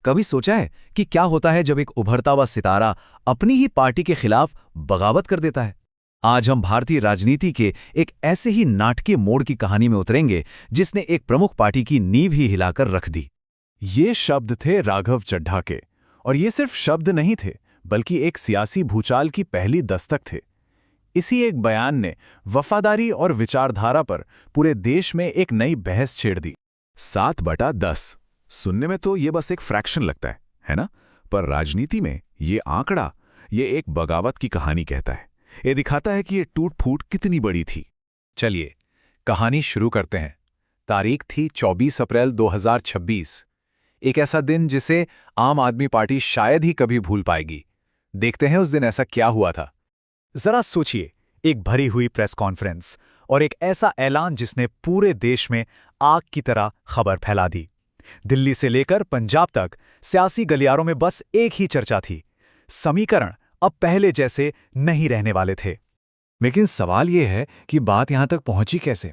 कभी सोचा है कि क्या होता है जब एक उभरता हुआ सितारा अपनी ही पार्टी के खिलाफ बगावत कर देता है? आज हम भारतीय राजनीति के एक ऐसे ही नाटकीय मोड़ की कहानी में उतरेंगे जिसने एक प्रमुख पार्टी की नींव ही हिलाकर रख दी। ये शब्द थे राघव चड्ढा के, और ये सिर्फ शब्द नहीं थे बल्कि एक सियासी भूचाल की पहली दस्तक थे। इसी एक बयान ने वफादारी और विचारधारा पर पूरे देश में एक नई बहस छेड़ दी। 7/10 सुनने में तो ये बस एक फ्रैक्शन लगता है ना? पर राजनीति में ये आंकड़ा ये एक बगावत की कहानी कहता है। ये दिखाता है कि ये टूट-फूट कितनी बड़ी थी। चलिए कहानी शुरू करते हैं। तारीख थी 24 अप्रैल 2026, एक ऐसा दिन जिसे आम आदमी पार्टी शायद ही कभी भूल पाएगी। देखते हैं उस दिन ऐसा क्या हुआ था। जरा सोचिए, एक भरी हुई प्रेस कॉन्फ्रेंस और एक ऐसा ऐलान जिसने पूरे देश में आग की तरह खबर फैला दी। दिल्ली से लेकर पंजाब तक सियासी गलियारों में बस एक ही चर्चा थी, समीकरण अब पहले जैसे नहीं रहने वाले थे। लेकिन सवाल ये है कि बात यहां तक पहुंची कैसे?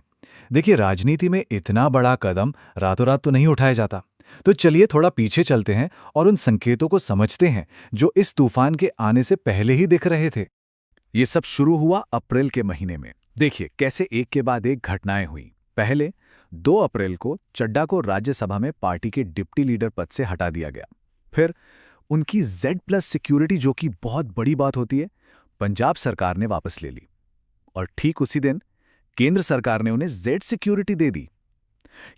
देखिए, राजनीति में इतना बड़ा कदम रातों रात तो नहीं उठाया जाता। तो चलिए थोड़ा पीछे चलते हैं और उन संकेतों को समझते हैं जो इस तूफान के आने से पहले ही दिख रहे थे। ये सब शुरू हुआ अप्रैल के महीने में। देखिए कैसे एक के बाद एक घटनाएं हुई। पहले 2 अप्रैल को चड्ढा को राज्यसभा में पार्टी के डिप्टी लीडर पद से हटा दिया गया। फिर उनकी Z+ सिक्योरिटी, जो कि बहुत बड़ी बात होती है, पंजाब सरकार ने वापस ले ली। और ठीक उसी दिन केंद्र सरकार ने उन्हें Z सिक्योरिटी दे दी।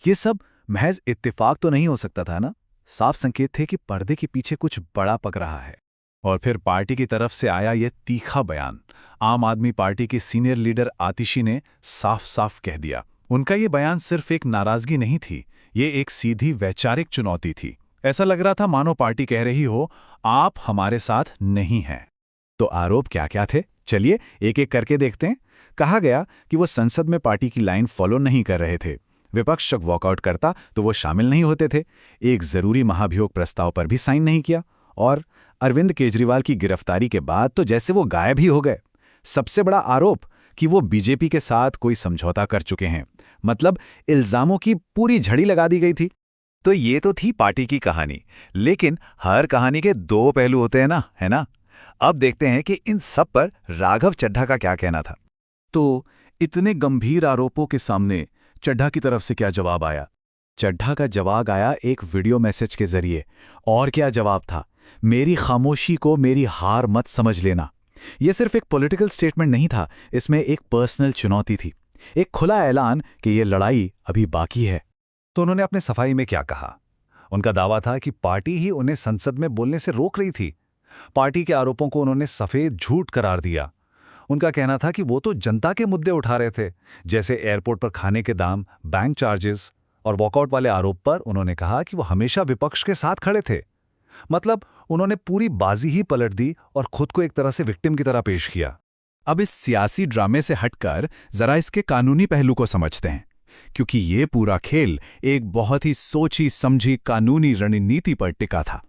ये सब महज इत्तेफाक तो नहीं हो सकता था ना? साफ संकेत थे कि पर्दे के पीछे कुछ बड़ा पक रहा है। और फिर पार्टी की तरफ से आया यह तीखा बयान। आम आदमी पार्टी के सीनियर लीडर आतिशी ने साफ साफ कह दिया। उनका ये बयान सिर्फ एक नाराजगी नहीं थी, ये एक सीधी वैचारिक चुनौती थी। ऐसा लग रहा था मानो पार्टी कह रही हो, आप हमारे साथ नहीं हैं। तो आरोप क्या क्या थे? चलिए एक एक करके देखते हैं। कहा गया कि वो संसद में पार्टी की लाइन फॉलो नहीं कर रहे थे। विपक्ष जब वॉकआउट करता तो वो शामिल नहीं होते थे। एक जरूरी महाभियोग प्रस्ताव पर भी साइन नहीं किया। और अरविंद केजरीवाल की गिरफ्तारी के बाद तो जैसे वो गायब ही हो गए। सबसे बड़ा आरोप कि वो बीजेपी के साथ कोई समझौता कर चुके हैं। मतलब इल्जामों की पूरी झड़ी लगा दी गई थी। तो ये तो थी पार्टी की कहानी, लेकिन हर कहानी के 2 पहलू होते हैं ना, है ना? अब देखते हैं कि इन सब पर राघव चड्ढा का क्या कहना था। तो इतने गंभीर आरोपों के सामने चड्ढा की तरफ से क्या जवाब आया? चड्ढा का जवाब आया एक वीडियो मैसेज के जरिए। और क्या जवाब था? मेरी खामोशी को मेरी हार मत समझ लेना। यह सिर्फ एक पॉलिटिकल स्टेटमेंट नहीं था, इसमें एक पर्सनल चुनौती थी, एक खुला ऐलान कि यह लड़ाई अभी बाकी है। तो उन्होंने अपने सफाई में क्या कहा? उनका दावा था कि पार्टी ही उन्हें संसद में बोलने से रोक रही थी। पार्टी के आरोपों को उन्होंने सफेद झूठ करार दिया। उनका कहना था कि वो तो जनता के मुद्दे उठा रहे थे, जैसे एयरपोर्ट पर खाने के दाम, बैंक चार्जेस। और वॉकआउट वाले आरोप पर उन्होंने कहा कि वो हमेशा विपक्ष के साथ खड़े थे। मतलब उन्होंने पूरी बाजी ही पलट दी और खुद को एक तरह से विक्टिम की तरह पेश किया। अब इस सियासी ड्रामे से हटकर जरा इसके कानूनी पहलू को समझते हैं, क्योंकि ये पूरा खेल एक बहुत ही सोची समझी कानूनी रणनीति पर टिका था।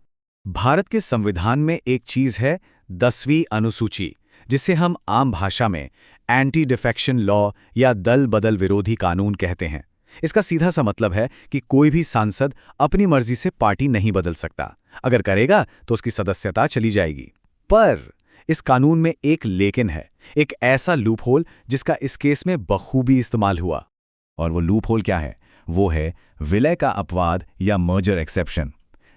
भारत के संविधान में एक चीज है 10वीं अनुसूची, जिसे हम आम भाषा में एंटी डिफेक्शन लॉ या दल बदल विरोधी कानून कहते हैं। इसका सीधा सा मतलब है कि कोई भी सांसद अपनी मर्जी से पार्टी नहीं बदल सकता। अगर करेगा तो उसकी सदस्यता चली जाएगी। पर इस कानून में एक लेकिन है, एक ऐसा लूपहोल जिसका इस केस में बखूबी इस्तेमाल हुआ। और वो लूपहोल क्या है? वो है विलय का अपवाद या मर्जर एक्सेप्शन।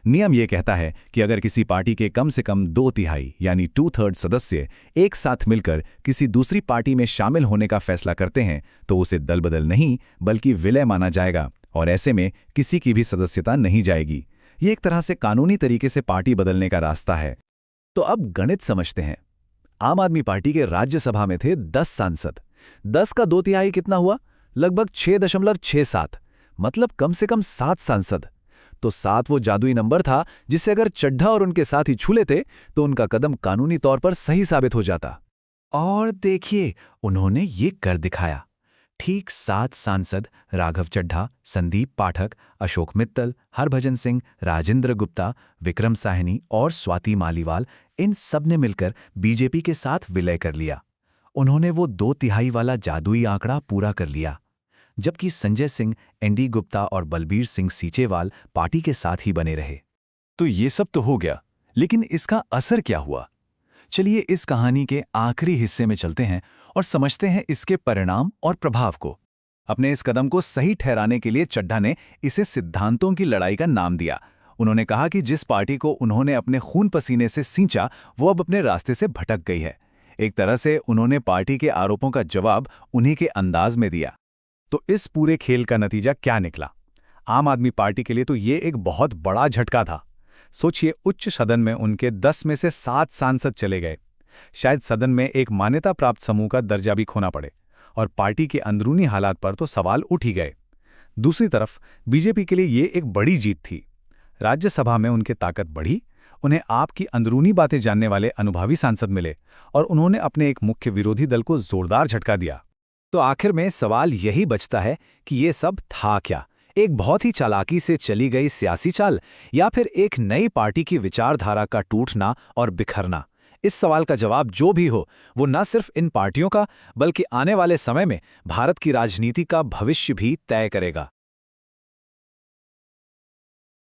नियम ये कहता है कि अगर किसी पार्टी के कम से कम 2/3 यानी 2/3 सदस्य एक साथ मिलकर किसी दूसरी पार्टी में शामिल होने का फैसला करते हैं तो उसे दल बदल नहीं बल्कि विलय माना जाएगा, और ऐसे में किसी की भी सदस्यता नहीं जाएगी। ये एक तरह से कानूनी तरीके से पार्टी बदलने का रास्ता है। तो अब गणित समझते हैं। आम आदमी पार्टी के राज्यसभा में थे 10 सांसद। 10 का 2/3 कितना हुआ? लगभग 6.67, मतलब कम से कम 7 सांसद। तो 7 वो जादुई नंबर था जिसे अगर चड्ढा और उनके साथ ही छू लेते तो उनका कदम कानूनी तौर पर सही साबित हो जाता। और देखिए उन्होंने ये कर दिखाया। ठीक 7 सांसद राघव चड्ढा, संदीप पाठक, अशोक मित्तल, हरभजन सिंह, राजेंद्र गुप्ता, विक्रम साहनी और स्वाति मालीवाल, इन सब ने मिलकर बीजेपी के साथ विलय कर लिया। उन्होंने वो 2/3 वाला जादुई आंकड़ा पूरा कर लिया। जबकि संजय सिंह, एनडी गुप्ता और बलबीर सिंह सीचेवाल पार्टी के साथ ही बने रहे। तो ये सब तो हो गया, लेकिन इसका असर क्या हुआ? चलिए इस कहानी के आखिरी हिस्से में चलते हैं और समझते हैं इसके परिणाम और प्रभाव को। अपने इस कदम को सही ठहराने के लिए चड्ढा ने इसे सिद्धांतों की लड़ाई का नाम दिया। उन्होंने कहा कि जिस पार्टी को उन्होंने अपने खून पसीने से सींचा वो अब अपने रास्ते से भटक गई है। एक तरह से उन्होंने पार्टी के आरोपों का जवाब उन्हीं के अंदाज में दिया। तो इस पूरे खेल का नतीजा क्या निकला? आम आदमी पार्टी के लिए तो ये एक बहुत बड़ा झटका था। सोचिए, उच्च सदन में उनके 10 में से 7 सांसद चले गए। शायद सदन में एक मान्यता प्राप्त समूह का दर्जा भी खोना पड़े, और पार्टी के अंदरूनी हालात पर तो सवाल उठ ही गए। दूसरी तरफ बीजेपी के लिए ये एक बड़ी जीत थी। राज्यसभा में उनकी ताकत बढ़ी, उन्हें आपकी अंदरूनी बातें जानने वाले अनुभवी सांसद मिले, और उन्होंने अपने एक मुख्य विरोधी दल को जोरदार झटका दिया। तो आखिर में सवाल यही बचता है कि ये सब था क्या? एक बहुत ही चालाकी से चली गई सियासी चाल, या फिर एक नई पार्टी की विचारधारा का टूटना और बिखरना? इस सवाल का जवाब जो भी हो, वो न सिर्फ इन पार्टियों का बल्कि आने वाले समय में भारत की राजनीति का भविष्य भी तय करेगा।